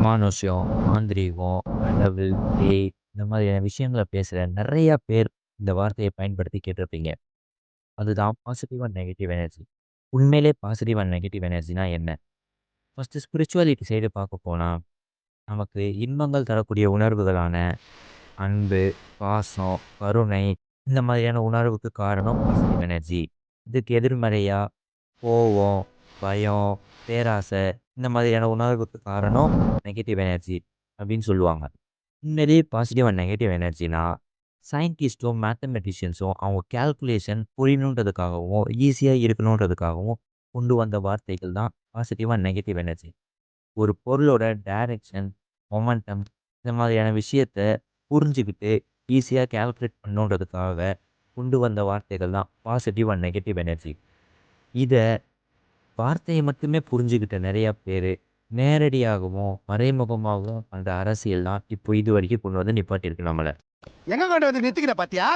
அமானுஷ்யம், மாந்திரீகம், கடவுள், பேய் இந்த மாதிரியான விஷயங்கள பேசுற நெறைய பேர் இந்த வார்த்தைய பயன்படுத்தி கேட்டிருப்பீங்க. அதுதான் பாசிட்டிவ் அண்ட் நெகட்டிவ் எனர்ஜி. உண்மையிலே பாசிட்டிவ் அண்ட் நெகட்டிவ் எனர்ஜினா என்ன? ஃபர்ஸ்ட்டு ஸ்பிரிச்சுவாலிட்டி சைடு பார்க்க போனா, நமக்கு இன்பங்கள் தரக்கூடிய உணர்வுகளான அன்பு, பாசம், கருணை இந்த மாதிரியான உணர்வுக்கு காரணம் பாசிட்டிவ் எனர்ஜி. இதுக்கு எதிர்மறையா கோவம், பயம், பேராசை இந்த மாதிரியான உணர்வுக்கு காரணம் நெகட்டிவ் எனர்ஜி அப்படின்னு சொல்லுவாங்க. உண்மையிலேயே பாசிட்டிவ் அண்ட் நெகட்டிவ் எனர்ஜினா, சயின்டிஸ்ட்டும், மேத்தமெட்டிஷியன்ஸும் அவங்க கால்குலேஷன் புரியணுன்றதுக்காகவும், ஈஸியா இருக்கணுன்றதுக்காகவும் கொண்டு வந்த வார்த்தைகள் தான் பாசிட்டிவ் அண்ட் நெகட்டிவ் எனர்ஜி. ஒரு பொருளோட டைரக்ஷன், மொமெண்டம் இந்த மாதிரியான விஷயத்த புரிஞ்சுகிட்டு ஈஸியா கால்குலேட் பண்ணணுன்றதுக்காக கொண்டு வந்த வார்த்தைகள் தான் பாசிட்டிவ் அண்ட் நெகட்டிவ் எனர்ஜி. இத வார்த்தைய மட்டுமே புரிஞ்சுகிட்ட நெறைய பேரு, நேரடியாகவும், மறைமுகமாகவும் அந்த அரசியல் தான் இப்போ இதுவரைக்கும் கொண்டு வந்து நிப்பாட்டியிருக்கு நம்மள. எங்க கொண்டு வந்து நிறுத்திக்கிற பாத்தியா?